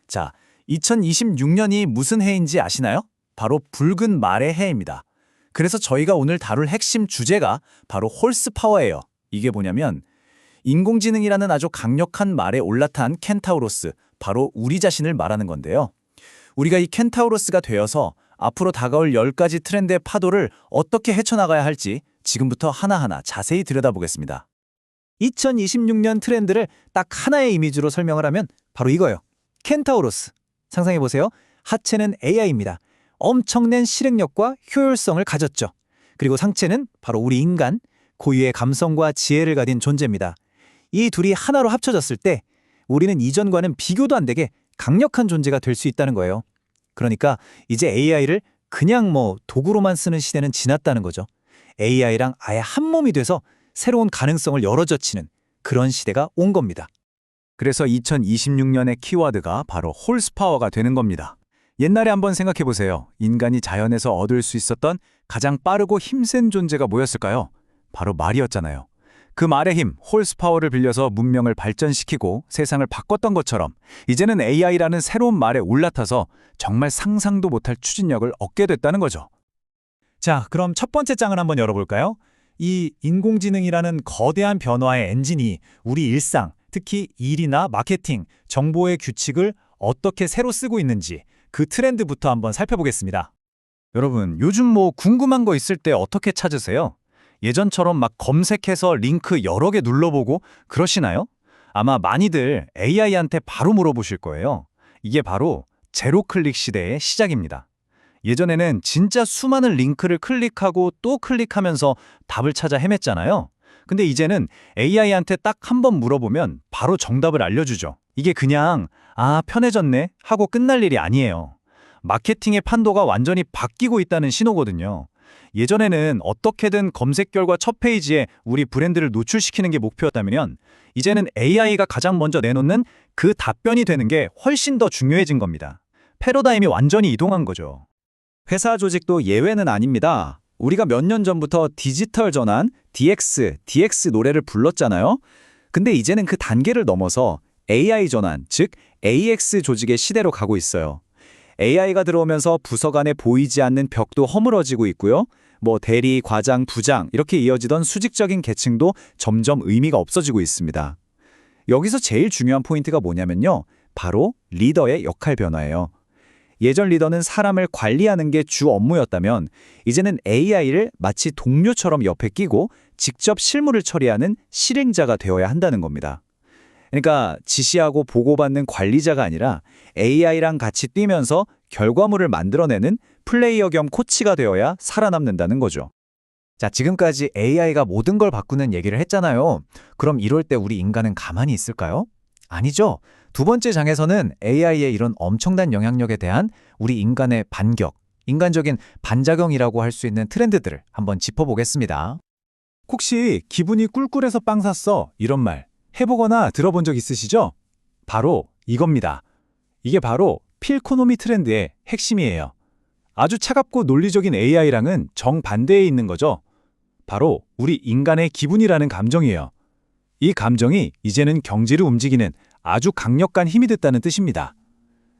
자, 2026년이 무슨 해인지 아시나요? 바로 붉은 말의 해입니다. 그래서 저희가 오늘 다룰 핵심 주제가 바로 홀스파워예요. 이게 뭐냐면 인공지능이라는 아주 강력한 말에 올라탄 켄타우로스, 바로 우리 자신을 말하는 건데요. 우리가 이 켄타우로스가 되어서 앞으로 다가올 10가지 트렌드의 파도를 어떻게 헤쳐나가야 할지 지금부터 하나하나 자세히 들여다보겠습니다. 2026년 트렌드를 딱 하나의 이미지로 설명을 하면 바로 이거예요. 켄타우로스. 상상해보세요. 하체는 AI입니다. 엄청난 실행력과 효율성을 가졌죠. 그리고 상체는 바로 우리 인간, 고유의 감성과 지혜를 가진 존재입니다. 이 둘이 하나로 합쳐졌을 때 우리는 이전과는 비교도 안 되게 강력한 존재가 될 수 있다는 거예요. 그러니까 이제 AI를 그냥 도구로만 쓰는 시대는 지났다는 거죠. AI랑 아예 한 몸이 돼서 새로운 가능성을 열어젖히는 그런 시대가 온 겁니다. 그래서 2026년의 키워드가 바로 홀스파워가 되는 겁니다. 옛날에 한번 생각해보세요. 인간이 자연에서 얻을 수 있었던 가장 빠르고 힘센 존재가 뭐였을까요? 바로 말이었잖아요. 그 말의 힘, 홀스파워를 빌려서 문명을 발전시키고 세상을 바꿨던 것처럼 이제는 AI라는 새로운 말에 올라타서 정말 상상도 못할 추진력을 얻게 됐다는 거죠. 자, 그럼 첫 번째 장을 한번 열어볼까요? 이 인공지능이라는 거대한 변화의 엔진이 우리 일상, 특히 일이나 마케팅, 정보의 규칙을 어떻게 새로 쓰고 있는지 그 트렌드부터 한번 살펴보겠습니다. 여러분, 요즘 궁금한 거 있을 때 어떻게 찾으세요? 예전처럼 막 검색해서 링크 여러 개 눌러보고 그러시나요? 아마 많이들 AI한테 바로 물어보실 거예요. 이게 바로 제로 클릭 시대의 시작입니다. 예전에는 진짜 수많은 링크를 클릭하고 또 클릭하면서 답을 찾아 헤맸잖아요. 근데 이제는 AI한테 딱 한 번 물어보면 바로 정답을 알려주죠. 이게 그냥 편해졌네 하고 끝날 일이 아니에요. 마케팅의 판도가 완전히 바뀌고 있다는 신호거든요. 예전에는 어떻게든 검색 결과 첫 페이지에 우리 브랜드를 노출시키는 게 목표였다면 이제는 AI가 가장 먼저 내놓는 그 답변이 되는 게 훨씬 더 중요해진 겁니다. 패러다임이 완전히 이동한 거죠. 회사 조직도 예외는 아닙니다. 우리가 몇 년 전부터 디지털 전환, DX 노래를 불렀잖아요. 근데 이제는 그 단계를 넘어서 AI 전환, 즉 AX 조직의 시대로 가고 있어요. AI가 들어오면서 부서 간에 보이지 않는 벽도 허물어지고 있고요. 대리, 과장, 부장 이렇게 이어지던 수직적인 계층도 점점 의미가 없어지고 있습니다. 여기서 제일 중요한 포인트가 뭐냐면요. 바로 리더의 역할 변화예요. 예전 리더는 사람을 관리하는 게 주 업무였다면 이제는 AI를 마치 동료처럼 옆에 끼고 직접 실무를 처리하는 실행자가 되어야 한다는 겁니다. 그러니까 지시하고 보고받는 관리자가 아니라 AI랑 같이 뛰면서 결과물을 만들어내는 플레이어 겸 코치가 되어야 살아남는다는 거죠. 자, 지금까지 AI가 모든 걸 바꾸는 얘기를 했잖아요. 그럼 이럴 때 우리 인간은 가만히 있을까요? 아니죠. 두 번째 장에서는 AI의 이런 엄청난 영향력에 대한 우리 인간의 반격, 인간적인 반작용이라고 할 수 있는 트렌드들을 한번 짚어보겠습니다. 혹시 기분이 꿀꿀해서 빵 샀어 이런 말 해보거나 들어본 적 있으시죠? 바로 이겁니다. 이게 바로 필코노미 트렌드의 핵심이에요. 아주 차갑고 논리적인 AI랑은 정반대에 있는 거죠. 바로 우리 인간의 기분이라는 감정이에요. 이 감정이 이제는 경제를 움직이는 아주 강력한 힘이 됐다는 뜻입니다.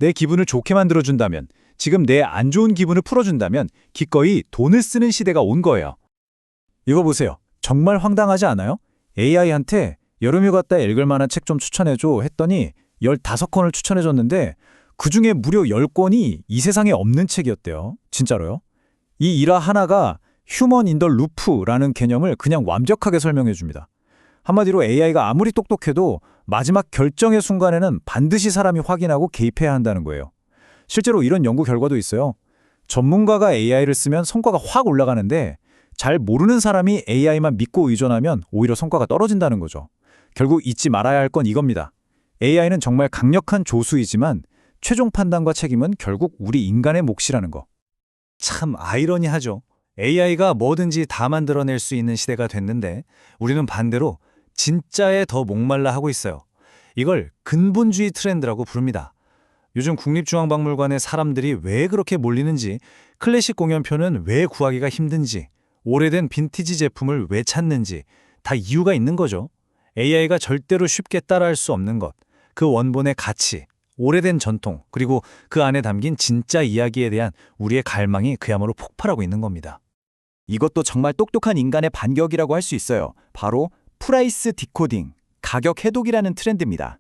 내 기분을 좋게 만들어준다면, 지금 내 안 좋은 기분을 풀어준다면 기꺼이 돈을 쓰는 시대가 온 거예요. 이거 보세요. 정말 황당하지 않아요? AI한테 여름휴가 때 읽을 만한 책 좀 추천해줘 했더니 15권을 추천해줬는데 그중에 무려 10권이 이 세상에 없는 책이었대요. 진짜로요? 이 일화 하나가 휴먼 인 더 루프라는 개념을 그냥 완벽하게 설명해줍니다. 한마디로 AI가 아무리 똑똑해도 마지막 결정의 순간에는 반드시 사람이 확인하고 개입해야 한다는 거예요. 실제로 이런 연구 결과도 있어요. 전문가가 AI를 쓰면 성과가 확 올라가는데 잘 모르는 사람이 AI만 믿고 의존하면 오히려 성과가 떨어진다는 거죠. 결국 잊지 말아야 할 건 이겁니다. AI는 정말 강력한 조수이지만 최종 판단과 책임은 결국 우리 인간의 몫이라는 거. 참 아이러니하죠. AI가 뭐든지 다 만들어낼 수 있는 시대가 됐는데 우리는 반대로 진짜에 더 목말라 하고 있어요. 이걸 근본주의 트렌드라고 부릅니다. 요즘 국립중앙박물관에 사람들이 왜 그렇게 몰리는지, 클래식 공연표는 왜 구하기가 힘든지, 오래된 빈티지 제품을 왜 찾는지 다 이유가 있는 거죠. AI가 절대로 쉽게 따라할 수 없는 것, 그 원본의 가치, 오래된 전통, 그리고 그 안에 담긴 진짜 이야기에 대한 우리의 갈망이 그야말로 폭발하고 있는 겁니다. 이것도 정말 똑똑한 인간의 반격이라고 할 수 있어요. 바로 프라이스 디코딩, 가격 해독이라는 트렌드입니다.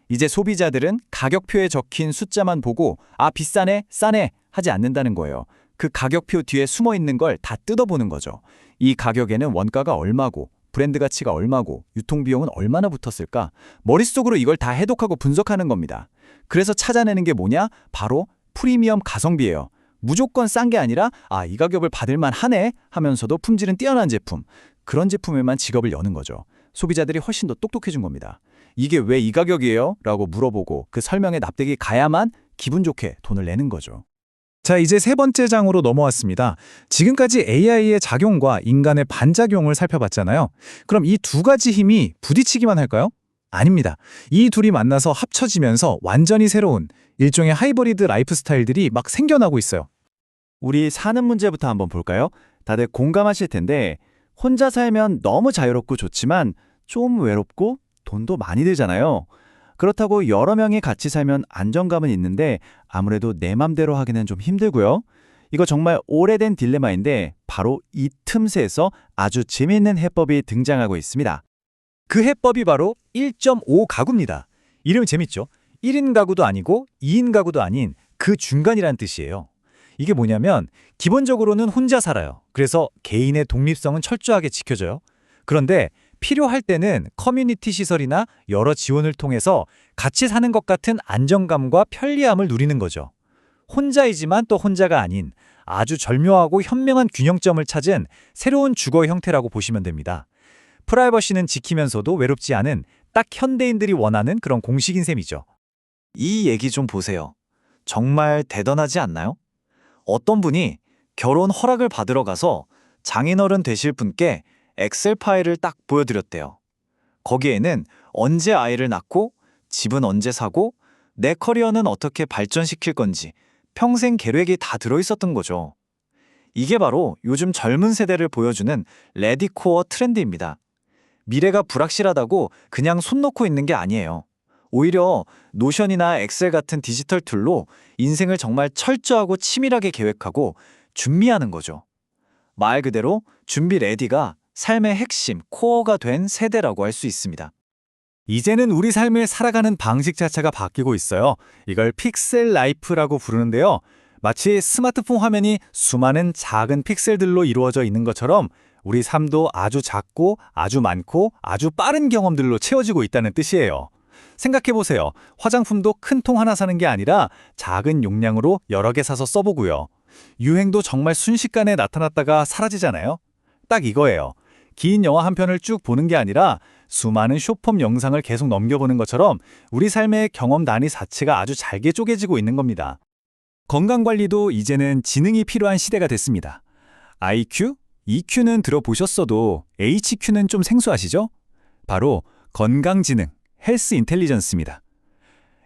이제 소비자들은 가격표에 적힌 숫자만 보고 비싸네, 싸네 하지 않는다는 거예요. 그 가격표 뒤에 숨어 있는 걸 다 뜯어보는 거죠. 이 가격에는 원가가 얼마고, 브랜드 가치가 얼마고, 유통비용은 얼마나 붙었을까? 머릿속으로 이걸 다 해독하고 분석하는 겁니다. 그래서 찾아내는 게 뭐냐? 바로 프리미엄 가성비예요. 무조건 싼 게 아니라 이 가격을 받을만 하네 하면서도 품질은 뛰어난 제품, 그런 제품에만 직업을 여는 거죠. 소비자들이 훨씬 더 똑똑해진 겁니다. 이게 왜 이 가격이에요? 라고 물어보고 그 설명에 납득이 가야만 기분 좋게 돈을 내는 거죠. 자, 이제 세 번째 장으로 넘어왔습니다. 지금까지 AI의 작용과 인간의 반작용을 살펴봤잖아요. 그럼 이 두 가지 힘이 부딪히기만 할까요? 아닙니다. 이 둘이 만나서 합쳐지면서 완전히 새로운 일종의 하이브리드 라이프 스타일들이 막 생겨나고 있어요. 우리 사는 문제부터 한번 볼까요? 다들 공감하실 텐데 혼자 살면 너무 자유롭고 좋지만 좀 외롭고 돈도 많이 들잖아요. 그렇다고 여러 명이 같이 살면 안정감은 있는데 아무래도 내 맘대로 하기는 좀 힘들고요. 이거 정말 오래된 딜레마인데 바로 이 틈새에서 아주 재미있는 해법이 등장하고 있습니다. 그 해법이 바로 1.5 가구입니다. 이름 재밌죠? 1인 가구도 아니고 2인 가구도 아닌 그 중간이란 뜻이에요. 이게 뭐냐면 기본적으로는 혼자 살아요. 그래서 개인의 독립성은 철저하게 지켜져요. 그런데 필요할 때는 커뮤니티 시설이나 여러 지원을 통해서 같이 사는 것 같은 안정감과 편리함을 누리는 거죠. 혼자이지만 또 혼자가 아닌 아주 절묘하고 현명한 균형점을 찾은 새로운 주거 형태라고 보시면 됩니다. 프라이버시는 지키면서도 외롭지 않은 딱 현대인들이 원하는 그런 공식인 셈이죠. 이 얘기 좀 보세요. 정말 대단하지 않나요? 어떤 분이 결혼 허락을 받으러 가서 장인어른 되실 분께 엑셀 파일을 딱 보여드렸대요. 거기에는 언제 아이를 낳고, 집은 언제 사고, 내 커리어는 어떻게 발전시킬 건지 평생 계획이 다 들어있었던 거죠. 이게 바로 요즘 젊은 세대를 보여주는 레디코어 트렌드입니다. 미래가 불확실하다고 그냥 손 놓고 있는 게 아니에요. 오히려 노션이나 엑셀 같은 디지털 툴로 인생을 정말 철저하고 치밀하게 계획하고 준비하는 거죠. 말 그대로 준비 레디가 삶의 핵심, 코어가 된 세대라고 할 수 있습니다. 이제는 우리 삶을 살아가는 방식 자체가 바뀌고 있어요. 이걸 픽셀 라이프라고 부르는데요. 마치 스마트폰 화면이 수많은 작은 픽셀들로 이루어져 있는 것처럼 우리 삶도 아주 작고 아주 많고 아주 빠른 경험들로 채워지고 있다는 뜻이에요. 생각해보세요. 화장품도 큰 통 하나 사는 게 아니라 작은 용량으로 여러 개 사서 써보고요. 유행도 정말 순식간에 나타났다가 사라지잖아요. 딱 이거예요. 긴 영화 한 편을 쭉 보는 게 아니라 수많은 숏폼 영상을 계속 넘겨보는 것처럼 우리 삶의 경험 단위 자체가 아주 잘게 쪼개지고 있는 겁니다. 건강관리도 이제는 지능이 필요한 시대가 됐습니다. IQ, EQ는 들어보셨어도 HQ는 좀 생소하시죠? 바로 건강지능, 헬스 인텔리전스입니다.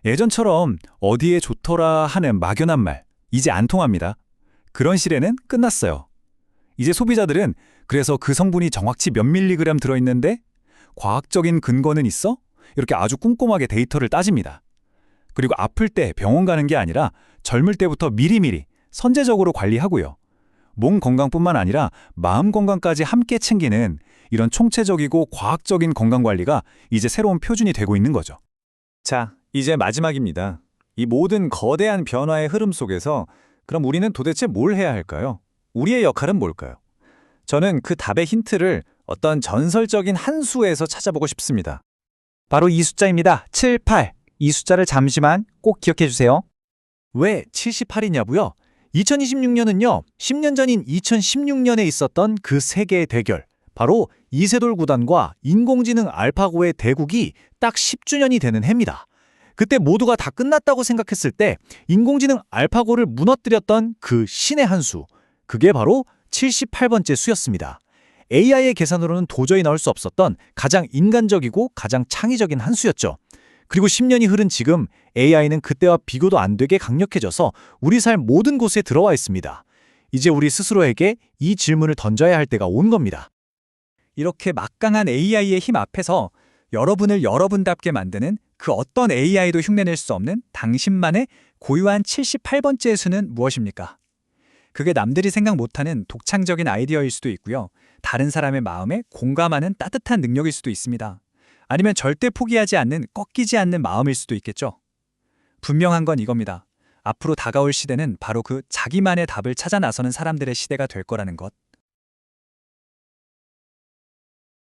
예전처럼 어디에 좋더라 하는 막연한 말, 이제 안 통합니다. 그런 시대는 끝났어요. 이제 소비자들은 그래서 그 성분이 정확히 몇 밀리그램 들어있는데 과학적인 근거는 있어? 이렇게 아주 꼼꼼하게 데이터를 따집니다. 그리고 아플 때 병원 가는 게 아니라 젊을 때부터 미리미리 선제적으로 관리하고요. 몸 건강뿐만 아니라 마음 건강까지 함께 챙기는 이런 총체적이고 과학적인 건강관리가 이제 새로운 표준이 되고 있는 거죠. 자, 이제 마지막입니다. 이 모든 거대한 변화의 흐름 속에서 그럼 우리는 도대체 뭘 해야 할까요? 우리의 역할은 뭘까요? 저는 그 답의 힌트를 어떤 전설적인 한 수에서 찾아보고 싶습니다. 바로 이 숫자입니다. 78. 이 숫자를 잠시만 꼭 기억해 주세요. 왜 78이냐고요? 2026년은요, 10년 전인 2016년에 있었던 그 세계의 대결, 바로 이세돌 구단과 인공지능 알파고의 대국이 딱 10주년이 되는 해입니다. 그때 모두가 다 끝났다고 생각했을 때 인공지능 알파고를 무너뜨렸던 그 신의 한 수, 그게 바로 78번째 수였습니다. AI의 계산으로는 도저히 나올 수 없었던 가장 인간적이고 가장 창의적인 한 수였죠. 그리고 10년이 흐른 지금 AI는 그때와 비교도 안 되게 강력해져서 우리 삶 모든 곳에 들어와 있습니다. 이제 우리 스스로에게 이 질문을 던져야 할 때가 온 겁니다. 이렇게 막강한 AI의 힘 앞에서 여러분을 여러분답게 만드는 그 어떤 AI도 흉내낼 수 없는 당신만의 고유한 78번째의 수는 무엇입니까? 그게 남들이 생각 못하는 독창적인 아이디어일 수도 있고요. 다른 사람의 마음에 공감하는 따뜻한 능력일 수도 있습니다. 아니면 절대 포기하지 않는 꺾이지 않는 마음일 수도 있겠죠. 분명한 건 이겁니다. 앞으로 다가올 시대는 바로 그 자기만의 답을 찾아 나서는 사람들의 시대가 될 거라는 것.